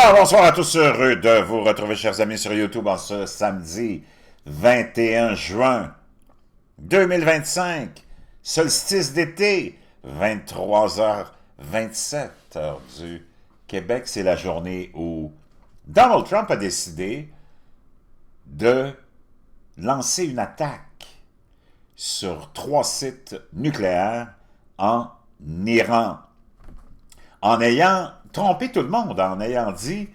Alors, bonsoir à tous, heureux de vous retrouver, chers amis, sur YouTube en ce samedi 21 juin 2025, solstice d'été, 23h27, heure du Québec. C'est la journée où Donald Trump a décidé de lancer une attaque sur 3 sites nucléaires en Iran, en ayant trompé tout le monde, en ayant dit,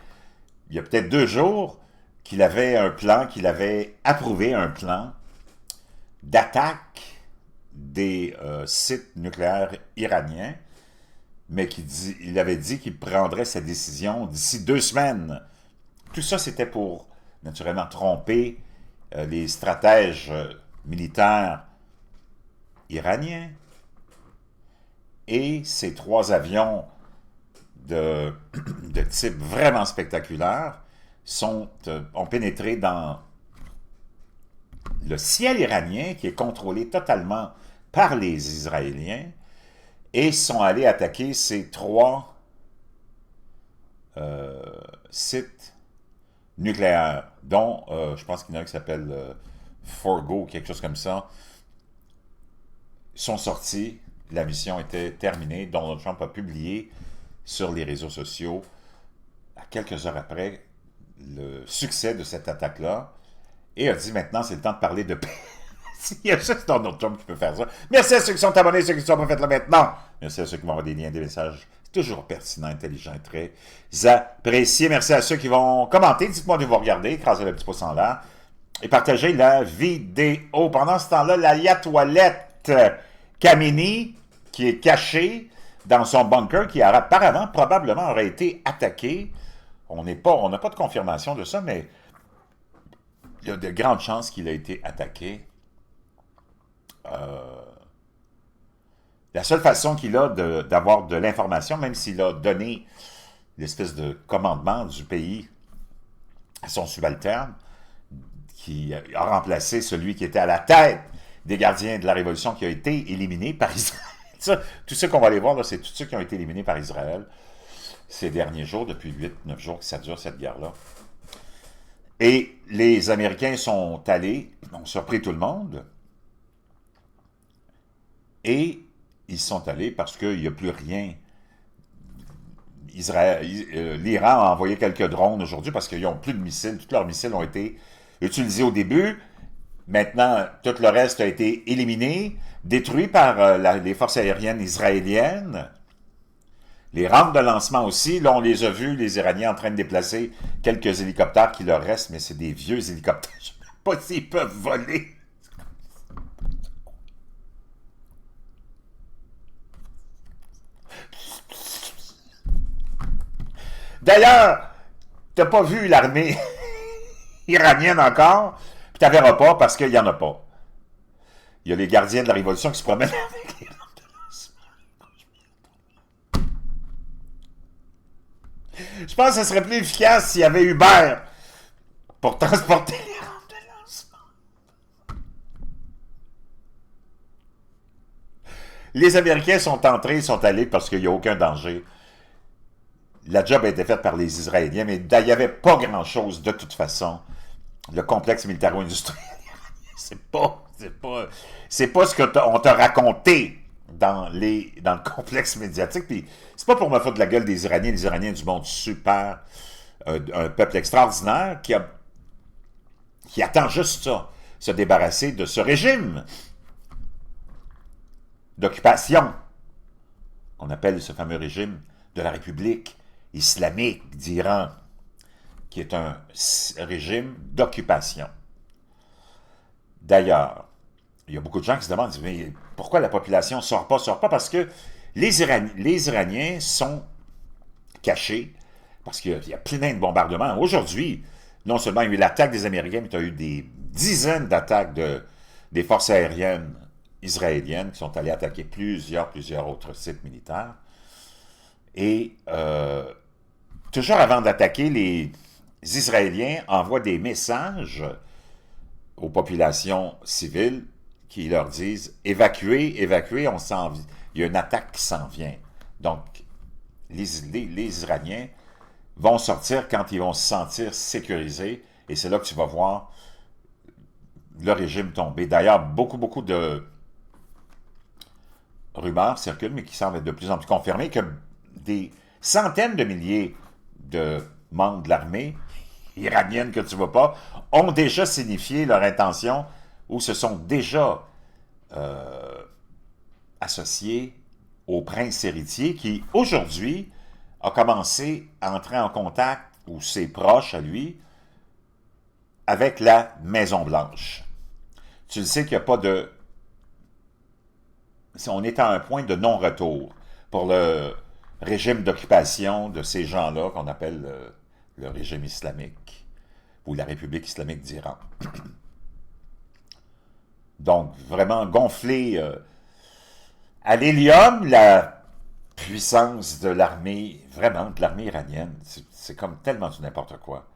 il y a peut-être 2 jours, qu'il avait un plan, qu'il avait approuvé un plan d'attaque des sites nucléaires iraniens, mais il avait dit qu'il prendrait sa décision d'ici 2 semaines. Tout ça, c'était pour, naturellement, tromper les stratèges militaires iraniens. Et ces 3 avions de type vraiment spectaculaire ont pénétré dans le ciel iranien, qui est contrôlé totalement par les Israéliens, et sont allés attaquer ces 3 sites nucléaires, dont je pense qu'il y en a un qui s'appelle Forgo, quelque chose comme ça, sont sortis. La mission était terminée. Donald Trump a publié sur les réseaux sociaux, à quelques heures après le succès de cette attaque-là, et a dit maintenant c'est le temps de parler de paix. Il y a juste Donald Trump qui peut faire ça. Merci à ceux qui sont abonnés, ceux qui ne sont pas fait là maintenant. Merci à ceux qui m'envoient des liens, des messages. C'est toujours pertinent, intelligent, très apprécié. Merci à ceux qui vont commenter. Dites-moi de vous regarder, écrasez le petit pouce en l'air et partagez la vidéo. Pendant ce temps-là, la toilette Khamenei, qui est cachée dans son bunker, qui apparemment, probablement, aurait été attaqué. On n'a pas de confirmation de ça, mais il y a de grandes chances qu'il ait été attaqué. La seule façon qu'il a d'avoir de l'information, même s'il a donné l'espèce de commandement du pays à son subalterne, qui a remplacé celui qui était à la tête des gardiens de la Révolution, qui a été éliminé par Israël. Tout ce qu'on va aller voir, là, c'est tous ceux qui ont été éliminés par Israël ces derniers jours, depuis 8-9 jours que ça dure, cette guerre-là. Et les Américains sont allés, ont surpris tout le monde, et ils sont allés parce qu'il n'y a plus rien. L'Iran a envoyé quelques drones aujourd'hui parce qu'ils n'ont plus de missiles. Tous leurs missiles ont été utilisés au début. Maintenant, tout le reste a été éliminé, détruit par les forces aériennes israéliennes. Les rampes de lancement aussi, là on les a vus, les Iraniens en train de déplacer quelques hélicoptères qui leur restent, mais c'est des vieux hélicoptères. Je ne sais pas s'ils peuvent voler. D'ailleurs, tu n'as pas vu l'armée iranienne encore, puis tu ne verras pas parce qu'il n'y en a pas. Il y a les gardiens de la Révolution qui se promènent avec les rampes de lancement. Je pense que ce serait plus efficace s'il y avait Uber pour transporter les rampes de lancement. Les Américains sont entrés, sont allés parce qu'il n'y a aucun danger. La job a été faite par les Israéliens, mais il n'y avait pas grand-chose de toute façon. Le complexe militaro-industriel, c'est pas ce qu'on t'a raconté dans le complexe médiatique. Puis c'est pas pour me foutre de la gueule des Iraniens. Les Iraniens du monde super, un peuple extraordinaire qui attend juste ça, se débarrasser de ce régime d'occupation qu'on appelle ce fameux régime de la République islamique d'Iran, qui est un régime d'occupation. D'ailleurs, il y a beaucoup de gens qui se demandent, mais pourquoi la population ne sort pas? Parce que les Iraniens sont cachés, parce qu'il y a plein de bombardements. Aujourd'hui, non seulement il y a eu l'attaque des Américains, mais il y a eu des dizaines d'attaques des forces aériennes israéliennes qui sont allées attaquer plusieurs autres sites militaires. Et toujours avant d'attaquer, les Israéliens envoient des messages aux populations civiles qui leur disent « Évacuez, évacuez, il y a une attaque qui s'en vient. » Donc, les Iraniens vont sortir quand ils vont se sentir sécurisés. Et c'est là que tu vas voir le régime tomber. D'ailleurs, beaucoup de rumeurs circulent, mais qui semblent être de plus en plus confirmées, que des centaines de milliers de membres de l'armée iranienne que tu ne vois pas ont déjà signifié leur intention ou se sont déjà associés au prince héritier qui, aujourd'hui, a commencé à entrer en contact, ou ses proches à lui, avec la Maison-Blanche. Tu le sais qu'il n'y a pas de... On est à un point de non-retour pour le régime d'occupation de ces gens-là qu'on appelle le régime islamique ou la République islamique d'Iran. Donc, vraiment gonfler à l'hélium la puissance de l'armée, vraiment, de l'armée iranienne. C'est comme tellement du n'importe quoi.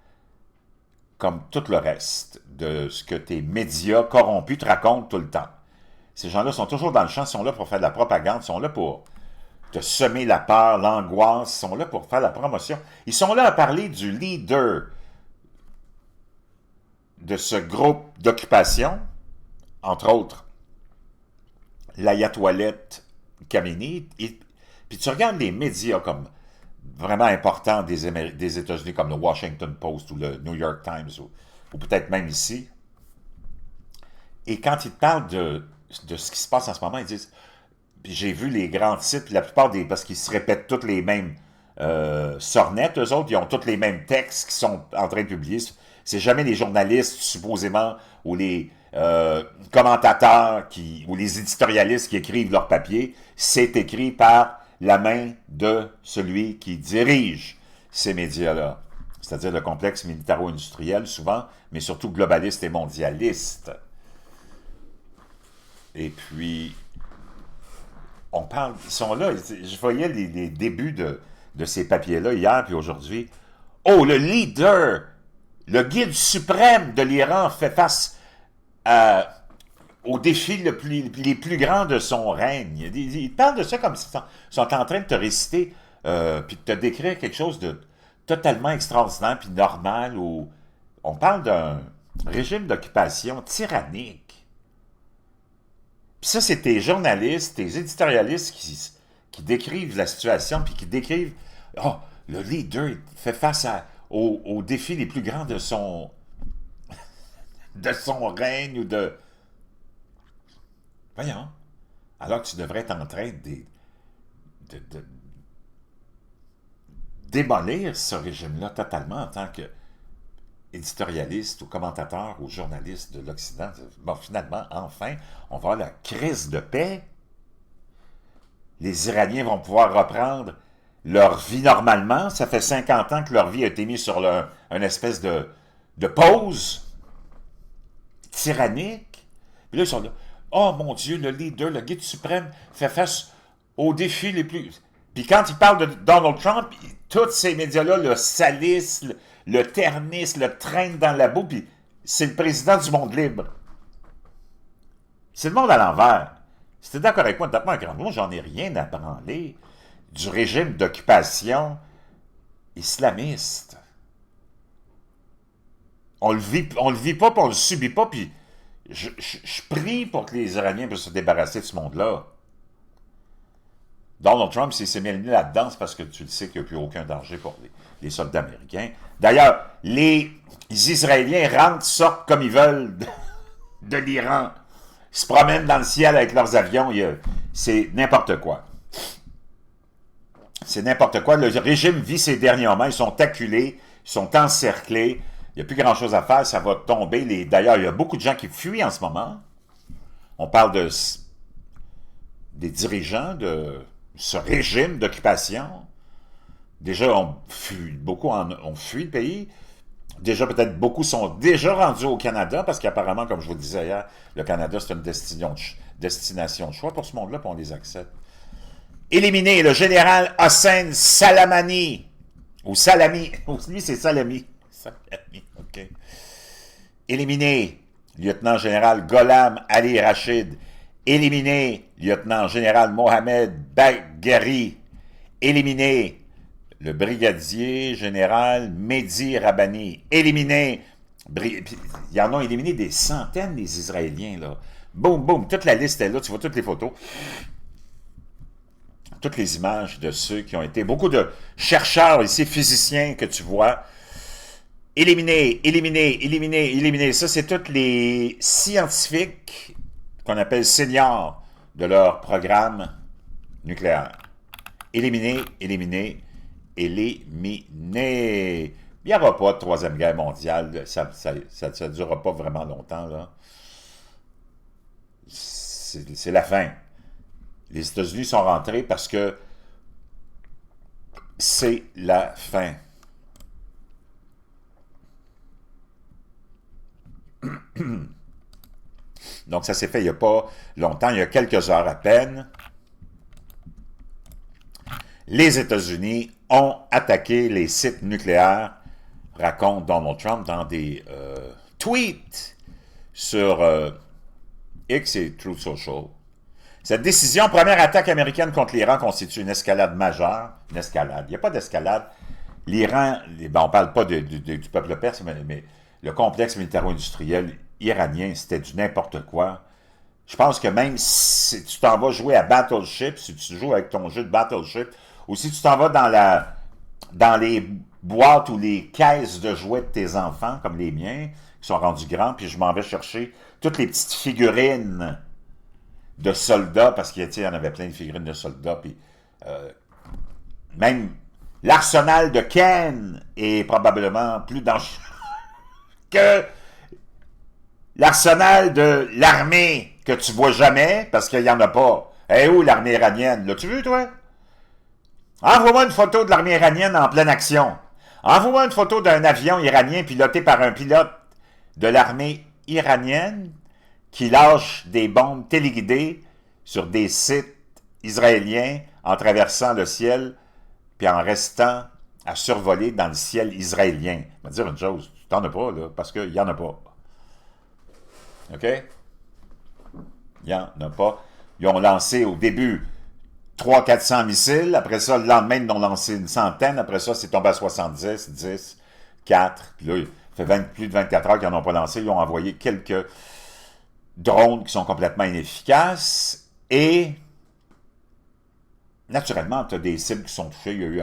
Comme tout le reste de ce que tes médias corrompus te racontent tout le temps. Ces gens-là sont toujours dans le champ, sont là pour faire de la propagande, sont là pour te semer la peur, l'angoisse, sont là pour faire la promotion. Ils sont là à parler du leader de ce groupe d'occupation, entre autres l'ayatollah Khamenei. Puis tu regardes les médias comme vraiment importants des États-Unis, comme le Washington Post ou le New York Times, ou peut-être même ici. Et quand ils te parlent de ce qui se passe en ce moment, ils disent, j'ai vu les grands sites, la plupart des, parce qu'ils se répètent toutes les mêmes sornettes, eux autres, ils ont tous les mêmes textes qui sont en train de publier. C'est jamais les journalistes, supposément, ou les commentateurs ou les éditorialistes qui écrivent leur papier. C'est écrit par la main de celui qui dirige ces médias-là. C'est-à-dire le complexe militaro-industriel, souvent, mais surtout globaliste et mondialiste. Et puis, on parle, ils sont là, je voyais les débuts de ces papiers-là hier puis aujourd'hui. Oh, le leader, le guide suprême de l'Iran fait face aux défis les plus grands de son règne. Ils parlent de ça comme s'ils sont en train de te réciter puis de te décrire quelque chose de totalement extraordinaire puis normal. Où on parle d'un régime d'occupation tyrannique. Puis ça, c'est tes journalistes, tes éditorialistes qui décrivent la situation, puis qui décrivent « Oh, le leader fait face aux défis les plus grands de son règne ou de... » Voyons. Alors que tu devrais être en train de démolir ce régime-là totalement en tant que éditorialiste ou commentateur ou journaliste de l'Occident. Bon, finalement, enfin, on va avoir la crise de paix. Les Iraniens vont pouvoir reprendre leur vie normalement. Ça fait 50 ans que leur vie a été mise sur une espèce de pause tyrannique. Puis là, ils sont là. Oh mon Dieu, le leader, le guide suprême fait face aux défis les plus... Puis quand il parle de Donald Trump, tous ces médias-là le salissent, le ternissent, le traînent dans la boue, puis c'est le président du monde libre. C'est le monde à l'envers. Si t'es d'accord avec moi, tape-moi un grand mot, j'en ai rien à branler du régime d'occupation islamiste. On le vit pas, puis on le subit pas, puis je prie pour que les Iraniens puissent se débarrasser de ce monde-là. Donald Trump, s'il s'est mis là-dedans, c'est parce que tu le sais qu'il n'y a plus aucun danger pour les soldats américains. D'ailleurs, les Israéliens rentrent, sortent comme ils veulent de l'Iran. Ils se promènent dans le ciel avec leurs avions. C'est n'importe quoi. C'est n'importe quoi. Le régime vit ses derniers moments. Ils sont acculés, ils sont encerclés. Il n'y a plus grand-chose à faire. Ça va tomber. D'ailleurs, il y a beaucoup de gens qui fuient en ce moment. On parle des dirigeants de ce régime d'occupation. Déjà, beaucoup ont fui le pays. Déjà, peut-être beaucoup sont déjà rendus au Canada, parce qu'apparemment, comme je vous le disais hier, le Canada, c'est une destination de choix pour ce monde-là, puis on les accepte. Éliminer le général Hossein Salamani, ou Salami, lui c'est Salami. Salami, ok. Éliminer lieutenant-général Gholam Ali Rachid. Éliminer lieutenant-général Mohamed Bagheri. Éliminer le brigadier général Mehdi Rabani, éliminé. Ils en ont éliminé des centaines, des Israéliens, là. Boum, boum, toute la liste est là, tu vois toutes les photos, toutes les images de ceux qui ont été, beaucoup de chercheurs ici, physiciens que tu vois, éliminés, éliminés, éliminés, éliminés. Ça, c'est tous les scientifiques qu'on appelle seniors de leur programme nucléaire. Éliminés, éliminés, éliminés. Il n'y aura pas de Troisième Guerre mondiale. Ça ne durera pas vraiment longtemps, là. C'est la fin. Les États-Unis sont rentrés parce que c'est la fin. Donc, ça s'est fait il n'y a pas longtemps, il y a quelques heures à peine. Les États-Unis ont attaqué les sites nucléaires, raconte Donald Trump dans des tweets sur X et Truth Social. Cette décision, première attaque américaine contre l'Iran, constitue une escalade majeure. Une escalade. Il n'y a pas d'escalade. L'Iran, on ne parle pas du peuple perse, mais le complexe militaro-industriel iranien, c'était du n'importe quoi. Je pense que même si tu t'en vas jouer à Battleship, si tu joues avec ton jeu de Battleship, ou si tu t'en vas dans les boîtes ou les caisses de jouets de tes enfants, comme les miens, qui sont rendus grands, puis je m'en vais chercher toutes les petites figurines de soldats, parce qu'il y en avait plein de figurines de soldats, puis même l'arsenal de Ken est probablement plus dangereux que l'arsenal de l'armée que tu vois jamais, parce qu'il n'y en a pas. Eh où l'armée iranienne? L'as-tu vu, toi? Envoie-moi une photo de l'armée iranienne en pleine action. Envoie-moi une photo d'un avion iranien piloté par un pilote de l'armée iranienne qui lâche des bombes téléguidées sur des sites israéliens en traversant le ciel puis en restant à survoler dans le ciel israélien. Je vais te dire une chose, tu t'en as pas, là, parce qu'il n'y en a pas. OK? Il n'y en a pas. Ils ont lancé au début 300-400 missiles. Après ça, le lendemain, ils en ont lancé une centaine. Après ça, c'est tombé à 70, 10, 4. Puis là, il fait plus de 24 heures qu'ils n'en ont pas lancé. Ils ont envoyé quelques drones qui sont complètement inefficaces. Et, naturellement, tu as des cibles qui sont touchées. Il y a eu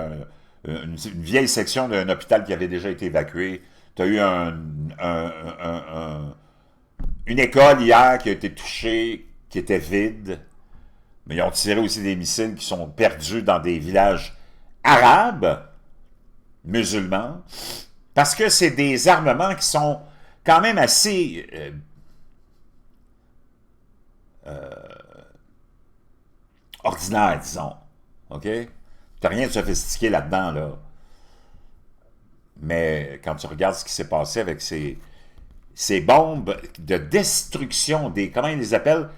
une vieille section d'un hôpital qui avait déjà été évacué. Tu as eu une école hier qui a été touchée, qui était vide. Mais ils ont tiré aussi des missiles qui sont perdus dans des villages arabes, musulmans, parce que c'est des armements qui sont quand même assez ordinaires, disons. OK? T'as rien de sophistiqué là-dedans, là. Mais quand tu regardes ce qui s'est passé avec ces bombes de destruction des... Comment ils les appellent?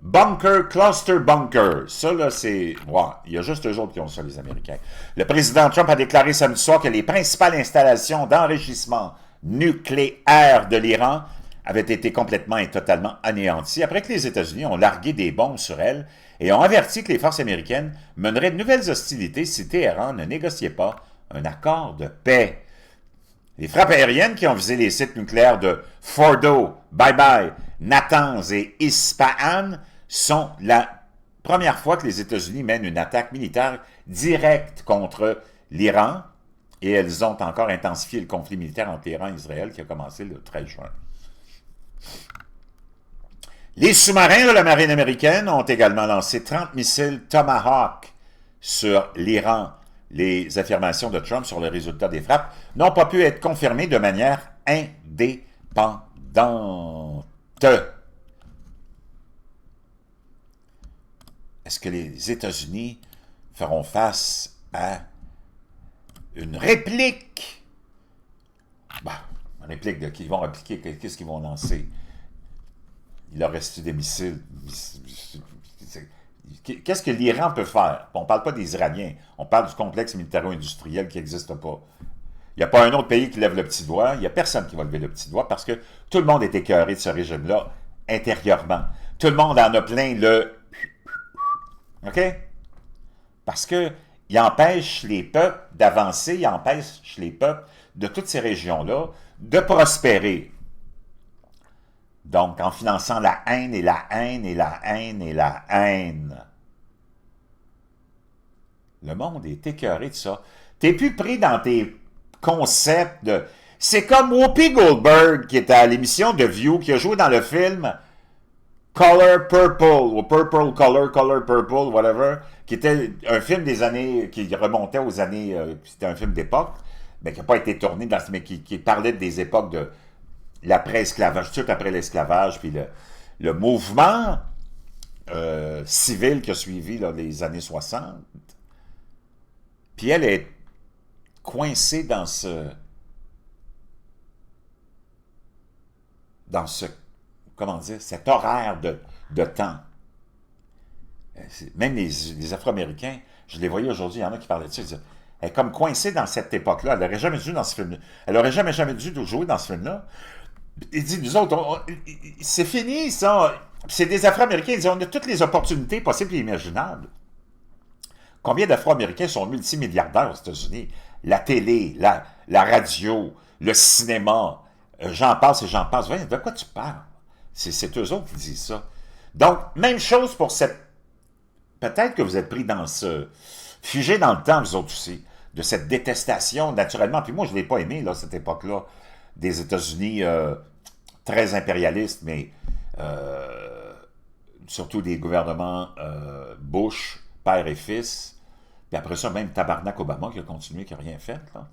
Bunker, cluster bunker. Ça, là, c'est... Ouais, il y a juste eux autres qui ont ça, les Américains. Le président Trump a déclaré samedi soir que les principales installations d'enrichissement nucléaire de l'Iran avaient été complètement et totalement anéanties après que les États-Unis ont largué des bombes sur elles et ont averti que les forces américaines meneraient de nouvelles hostilités si Téhéran ne négociait pas un accord de paix. Les frappes aériennes qui ont visé les sites nucléaires de Fordo, Bye-Bye, Natanz et Ispahan sont la première fois que les États-Unis mènent une attaque militaire directe contre l'Iran, et elles ont encore intensifié le conflit militaire entre l'Iran et Israël qui a commencé le 13 juin. Les sous-marins de la marine américaine ont également lancé 30 missiles Tomahawk sur l'Iran. Les affirmations de Trump sur le résultat des frappes n'ont pas pu être confirmées de manière indépendante. Est-ce que les États-Unis feront face à une réplique? Une réplique de qui ils vont répliquer, qu'est-ce qu'ils vont lancer? Il leur reste des missiles. Qu'est-ce que l'Iran peut faire? On ne parle pas des Iraniens, on parle du complexe militaro-industriel qui n'existe pas. Il n'y a pas un autre pays qui lève le petit doigt, il n'y a personne qui va lever le petit doigt parce que tout le monde est écœuré de ce régime-là intérieurement. Tout le monde en a plein le... OK? Parce que il empêche les peuples d'avancer, il empêche les peuples de toutes ces régions-là de prospérer. Donc, en finançant la haine et la haine et la haine et la haine. Le monde est écœuré de ça. T'es plus pris dans tes concepts de... C'est comme Whoopi Goldberg qui était à l'émission de View, qui a joué dans le film Color Purple, ou Purple Color, Color Purple, whatever, qui était un film des années, qui remontait aux années, c'était un film d'époque, mais qui n'a pas été tourné, mais qui parlait des époques de l'après-esclavage, tout après l'esclavage, puis le mouvement civil qui a suivi là, les années 60. Puis elle est coincée dans ce comment dire, cet horaire de temps. Même les Afro-Américains, je les voyais aujourd'hui, il y en a qui parlaient de ça, ils disaient, elle est comme coincée dans cette époque-là, elle n'aurait jamais dû dans ce film-là. Elle n'aurait jamais dû jouer dans ce film-là. Il dit, nous autres, c'est fini, ça. C'est des Afro-Américains, ils disent, on a toutes les opportunités possibles et imaginables. Combien d'Afro-Américains sont multimilliardaires aux États-Unis? La télé, la radio, le cinéma, j'en passe et j'en passe. Voyons, de quoi tu parles? C'est eux autres qui disent ça. Donc, même chose pour cette... Peut-être que vous êtes pris dans ce... Figé dans le temps, vous autres aussi, de cette détestation, naturellement. Puis moi, je ne l'ai pas aimé, là, cette époque-là, des États-Unis très impérialistes, mais surtout des gouvernements Bush, père et fils. Puis après ça, même Tabarnak Obama qui a continué, qui n'a rien fait, là.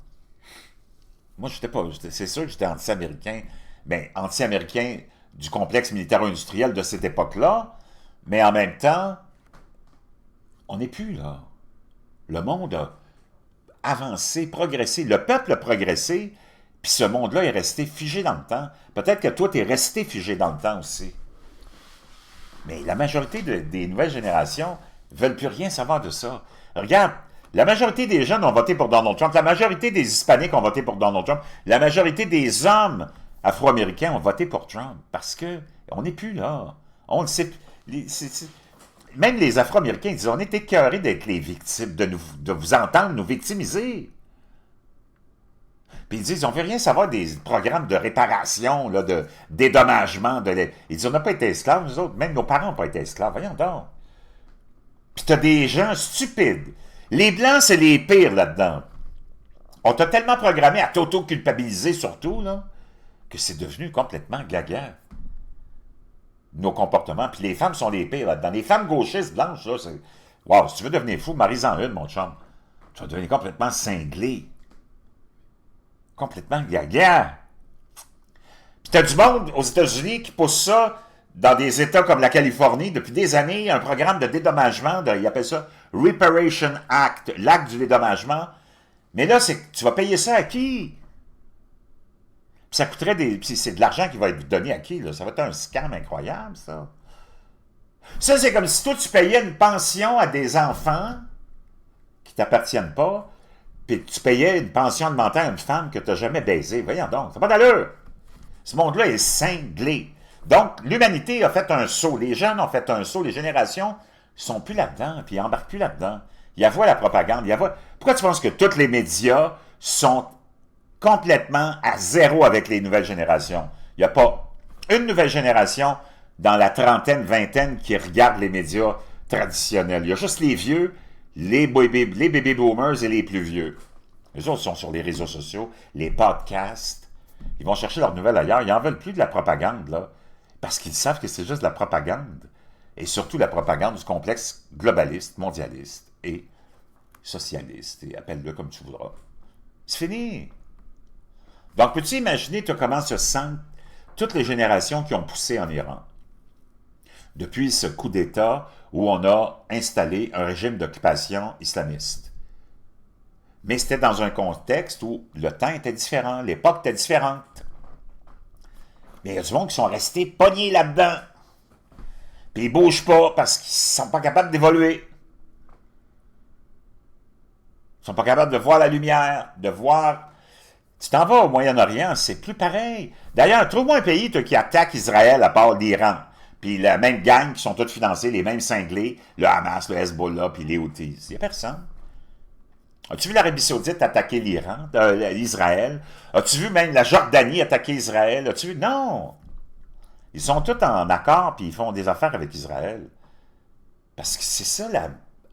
Moi, c'est sûr que j'étais anti-américain, mais anti-américain du complexe militaro-industriel de cette époque-là, mais en même temps, on n'est plus là. Le monde a avancé, progressé, le peuple a progressé, puis ce monde-là est resté figé dans le temps. Peut-être que toi, tu es resté figé dans le temps aussi. Mais la majorité des nouvelles générations ne veulent plus rien savoir de ça. Regarde, la majorité des jeunes ont voté pour Donald Trump, la majorité des Hispaniques ont voté pour Donald Trump, la majorité des hommes afro-américains ont voté pour Trump, parce que on n'est plus là. On le sait. Même les Afro-Américains disent, on est écœurés d'être les victimes, de vous entendre nous victimiser. Puis ils disent, on ne veut rien savoir des programmes de réparation, là, de dédommagement. Ils disent, on n'a pas été esclaves, nous autres, même nos parents n'ont pas été esclaves, voyons donc. Puis tu as des gens stupides. Les Blancs, c'est les pires là-dedans. On t'a tellement programmé à t'auto-culpabiliser surtout, là, que c'est devenu complètement gaga. Nos comportements. Puis les femmes sont les pires là-dedans. Les femmes gauchistes blanches, là, c'est... Wow, si tu veux devenir fou, marie-en une, mon chum. Tu vas devenir complètement cinglé. Complètement gaga. Puis t'as du monde aux États-Unis qui pousse ça dans des États comme la Californie, depuis des années, un programme de dédommagement, ils appellent ça Reparation Act, l'acte du dédommagement. Mais là, tu vas payer ça à qui? Puis ça coûterait puis c'est de l'argent qui va être donné à qui, là? Ça va être un scam incroyable, ça. Ça, c'est comme si toi, tu payais une pension à des enfants qui ne t'appartiennent pas, puis tu payais une pension alimentaire à une femme que tu n'as jamais baisée. Voyons donc, ça n'a pas d'allure. Ce monde-là est cinglé. Donc, l'humanité a fait un saut. Les jeunes ont fait un saut. Les générations ne sont plus là-dedans, puis ils n'embarquent plus là-dedans. Ils avoient la propagande. Pourquoi tu penses que tous les médias sont complètement à zéro avec les nouvelles générations? Il n'y a pas une nouvelle génération dans la trentaine, vingtaine qui regarde les médias traditionnels. Il y a juste les vieux, les baby boomers et les plus vieux. Les autres sont sur les réseaux sociaux, les podcasts. Ils vont chercher leurs nouvelles ailleurs. Ils n'en veulent plus de la propagande, là. Parce qu'ils savent que c'est juste de la propagande. Et surtout la propagande du complexe globaliste, mondialiste et socialiste. Et appelle-le comme tu voudras. C'est fini. Donc, peux-tu imaginer comment se sentent toutes les générations qui ont poussé en Iran? Depuis ce coup d'État où on a installé un régime d'occupation islamiste. Mais c'était dans un contexte où le temps était différent, l'époque était différente. Mais il y a du monde qui sont restés pognés là-dedans. Puis ils ne bougent pas parce qu'ils ne sont pas capables d'évoluer. Ils ne sont pas capables de voir la lumière, de voir... Tu t'en vas au Moyen-Orient, c'est plus pareil. D'ailleurs, trouve-moi un pays qui attaque Israël à part l'Iran. Puis la même gang qui sont tous financés, les mêmes cinglés, le Hamas, le Hezbollah, puis les Houthis. Il n'y a personne. As-tu vu l'Arabie Saoudite attaquer l'Iran, l'Israël? As-tu vu même la Jordanie attaquer Israël? As-tu vu? Non! Ils sont tous en accord, puis ils font des affaires avec Israël. Parce que c'est ça la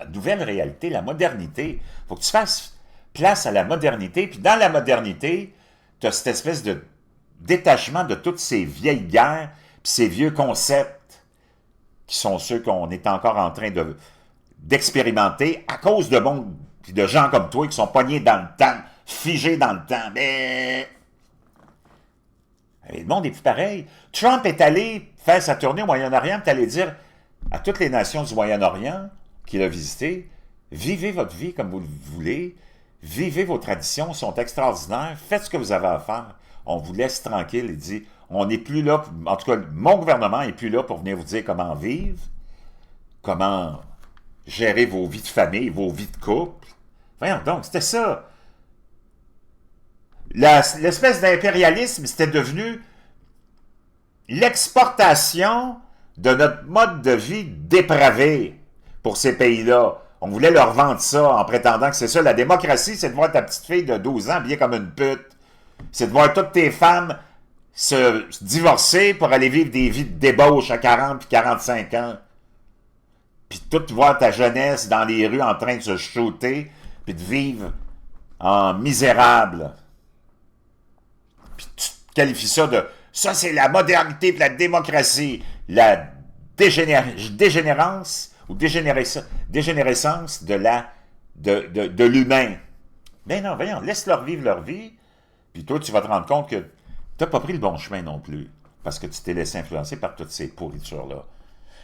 nouvelle réalité, la modernité. Il faut que tu fasses place à la modernité, puis dans la modernité, tu as cette espèce de détachement de toutes ces vieilles guerres, puis ces vieux concepts qui sont ceux qu'on est encore en train d'expérimenter à cause de monde, puis de gens comme toi qui sont pognés dans le temps, figés dans le temps. Mais le monde est plus pareil. Trump est allé faire sa tournée au Moyen-Orient, puis allé dire à toutes les nations du Moyen-Orient qu'il a visitées, vivez votre vie comme vous le voulez, vivez vos traditions, sont extraordinaires, faites ce que vous avez à faire. On vous laisse tranquille. Il dit, on n'est plus là, en tout cas, mon gouvernement n'est plus là pour venir vous dire comment vivre, comment gérer vos vies de famille, vos vies de couple. Voyons donc, c'était ça. L'espèce d'impérialisme, c'était devenu l'exportation de notre mode de vie dépravé pour ces pays-là. On voulait leur vendre ça en prétendant que c'est ça. La démocratie, c'est de voir ta petite fille de 12 ans habillée comme une pute. C'est de voir toutes tes femmes se divorcer pour aller vivre des vies de débauche à 40 puis 45 ans. Puis tout voir ta jeunesse dans les rues en train de se shooter puis de vivre en misérable. Puis tu qualifies ça de... Ça, c'est la modernité et la démocratie. La dégénérance ou dégénérescence de l'humain. Ben non, voyons, laisse-leur vivre leur vie, puis toi, tu vas te rendre compte que tu n'as pas pris le bon chemin non plus, parce que tu t'es laissé influencer par toutes ces pourritures-là.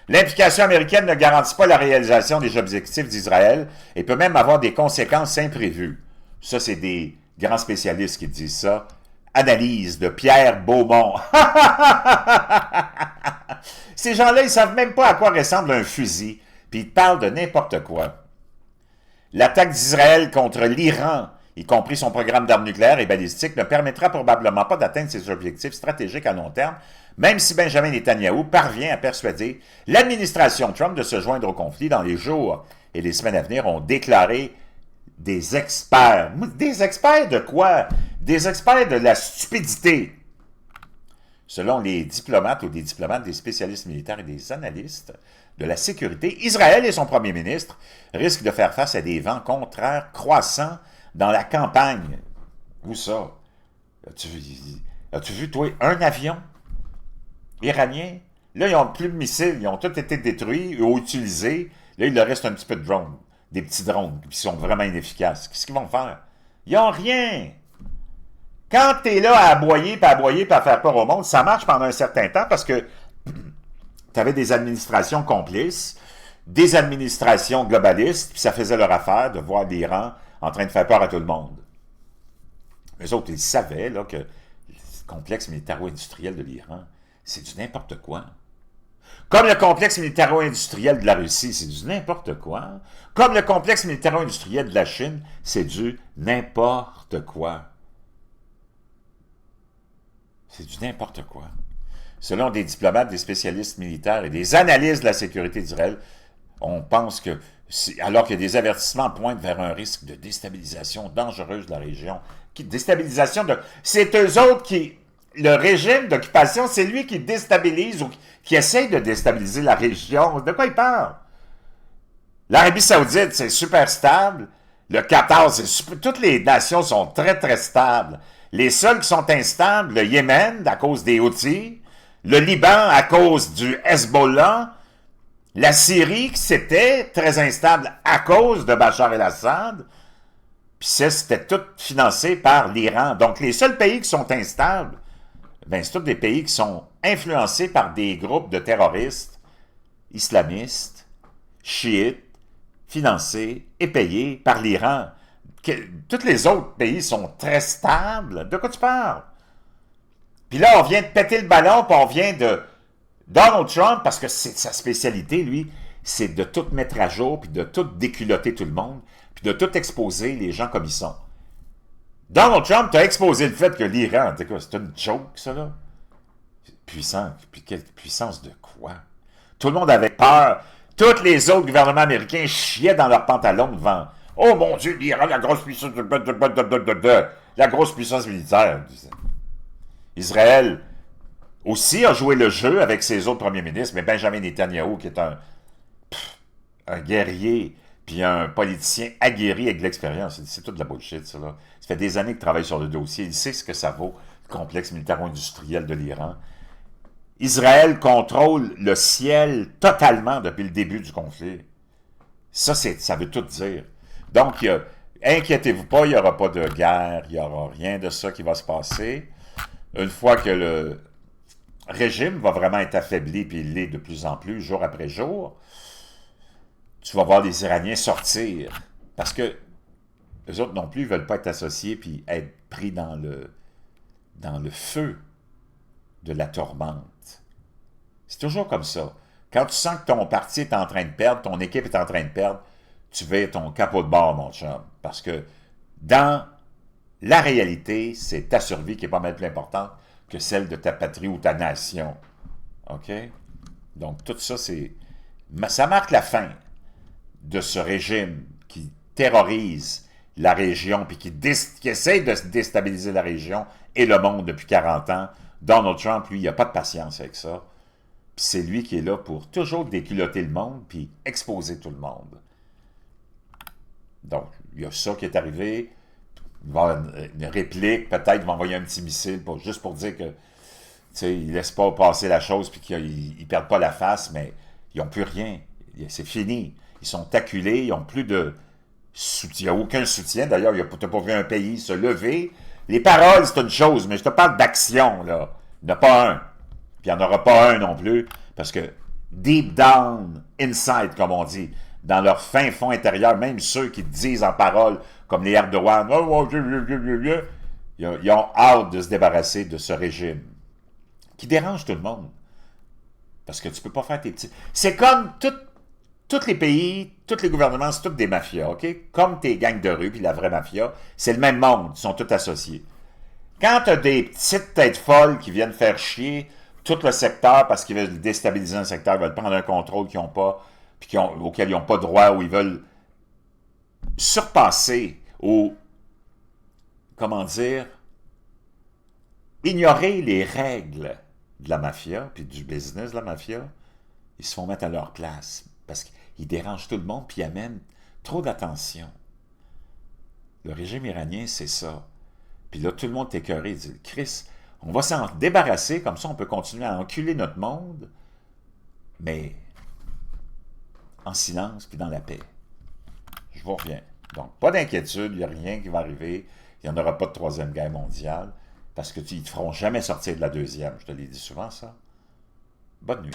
L'implication américaine ne garantit pas la réalisation des objectifs d'Israël et peut même avoir des conséquences imprévues. Ça, c'est des grands spécialistes qui disent ça. Analyse de Pierre Beaumont. Ces gens-là, ils ne savent même pas à quoi ressemble un fusil, puis ils parlent de n'importe quoi. L'attaque d'Israël contre l'Iran, y compris son programme d'armes nucléaires et balistiques, ne permettra probablement pas d'atteindre ses objectifs stratégiques à long terme, même si Benjamin Netanyahou parvient à persuader l'administration Trump de se joindre au conflit dans les jours et les semaines à venir, ont déclaré des experts. Des experts de quoi? Des experts de la stupidité. Selon les diplomates ou des diplomates, des spécialistes militaires et des analystes de la sécurité, Israël et son premier ministre risquent de faire face à des vents contraires croissants dans la campagne. Où ça? As-tu vu, toi, un avion iranien? Là, ils n'ont plus de missiles, ils ont tous été détruits ou utilisés. Là, il leur reste un petit peu de drones, des petits drones qui sont vraiment inefficaces. Qu'est-ce qu'ils vont faire? Ils n'ont rien! Quand tu es là à aboyer, puis à faire peur au monde, ça marche pendant un certain temps parce que tu avais des administrations complices, des administrations globalistes, puis ça faisait leur affaire de voir l'Iran en train de faire peur à tout le monde. Eux autres, ils savaient là, que le complexe militaro-industriel de l'Iran, c'est du n'importe quoi. Comme le complexe militaro-industriel de la Russie, c'est du n'importe quoi. Comme le complexe militaro-industriel de la Chine, c'est du n'importe quoi. C'est du n'importe quoi. Selon des diplomates, des spécialistes militaires et des analystes de la sécurité d'Israël, on pense que, alors que des avertissements pointent vers un risque de déstabilisation dangereuse de la région, c'est eux autres qui... Le régime d'occupation, c'est lui qui déstabilise ou qui essaye de déstabiliser la région. De quoi il parle? L'Arabie Saoudite, c'est super stable. Le Qatar, toutes les nations sont très, très stables. Les seuls qui sont instables, le Yémen, à cause des Houthis, le Liban, à cause du Hezbollah, la Syrie, qui c'était très instable à cause de Bachar el-Assad, puis c'était tout financé par l'Iran. Donc, les seuls pays qui sont instables, ben, c'est tous des pays qui sont influencés par des groupes de terroristes, islamistes, chiites, financés et payés par l'Iran. Tous les autres pays sont très stables. De quoi tu parles? Puis là, on vient de péter le ballon, puis on vient de... Donald Trump, parce que c'est sa spécialité, lui, c'est de tout mettre à jour, puis de tout déculotter tout le monde, puis de tout exposer les gens comme ils sont. Donald Trump t'a exposé le fait que l'Iran, c'est une joke, ça, là? Puissant. Puis quelle puissance de quoi? Tout le monde avait peur. Tous les autres gouvernements américains chiaient dans leurs pantalons devant Oh mon Dieu, l'Iran, la grosse puissance... La grosse puissance militaire. Israël aussi a joué le jeu avec ses autres premiers ministres, mais Benjamin Netanyahu, qui est un guerrier, puis un politicien aguerri avec de l'expérience, c'est toute de la bullshit, ça, là. Ça fait des années qu'il travaille sur le dossier, il sait ce que ça vaut, le complexe militaro-industriel de l'Iran. Israël contrôle le ciel totalement depuis le début du conflit. Ça veut tout dire. Donc, inquiétez-vous pas, il n'y aura pas de guerre, il n'y aura rien de ça qui va se passer. Une fois que le régime va vraiment être affaibli, puis il l'est de plus en plus, jour après jour, tu vas voir les Iraniens sortir. Parce que les autres non plus ne veulent pas être associés puis être pris dans le feu de la tourmente. C'est toujours comme ça. Quand tu sens que ton parti est en train de perdre, ton équipe est en train de perdre, tu vas ton capot de bord, mon chum. Parce que dans la réalité, c'est ta survie qui est pas mal plus importante que celle de ta patrie ou ta nation. OK? Donc, tout ça, ça marque la fin de ce régime qui terrorise la région puis qui essaie de déstabiliser la région et le monde depuis 40 ans. Donald Trump, lui, il n'a pas de patience avec ça. Puis c'est lui qui est là pour toujours déculotter le monde puis exposer tout le monde. Donc, il y a ça qui est arrivé. Il va y avoir une réplique, peut-être il va envoyer un petit missile juste pour dire que il ne laisse pas passer la chose puis qu'ils ne perdent pas la face, mais ils n'ont plus rien. C'est fini. Ils sont acculés, ils n'ont plus de soutien. Il n'y a aucun soutien. D'ailleurs, tu n'as pas vu un pays se lever. Les paroles, c'est une chose, mais je te parle d'action, là. Il n'y en a pas un. Puis il n'y en aura pas un non plus, parce que deep down, inside, comme on dit, dans leur fin fond intérieur, même ceux qui disent en parole, comme les Erdogan, ils ont hâte de se débarrasser de ce régime qui dérange tout le monde. Parce que tu peux pas faire tes petits... C'est comme tous les pays, tous les gouvernements, c'est tous des mafias, OK? Comme tes gangs de rue, puis la vraie mafia, c'est le même monde, ils sont tous associés. Quand tu as des petites têtes folles qui viennent faire chier tout le secteur parce qu'ils veulent déstabiliser un secteur, ils veulent prendre un contrôle qu'ils n'ont pas, puis auquel ils n'ont pas droit, ou ils veulent surpasser ou, comment dire, ignorer les règles de la mafia, puis du business de la mafia, ils se font mettre à leur place. Parce qu'ils dérangent tout le monde, puis ils amènent trop d'attention. Le régime iranien, c'est ça. Puis là, tout le monde est écœuré. Il dit, Chris, on va s'en débarrasser, comme ça on peut continuer à enculer notre monde, mais en silence, puis dans la paix. Je vous reviens. Donc, pas d'inquiétude, il n'y a rien qui va arriver. Il n'y en aura pas de troisième guerre mondiale, parce qu'ils ne te feront jamais sortir de la deuxième. Je te l'ai dit souvent, ça. Bonne nuit.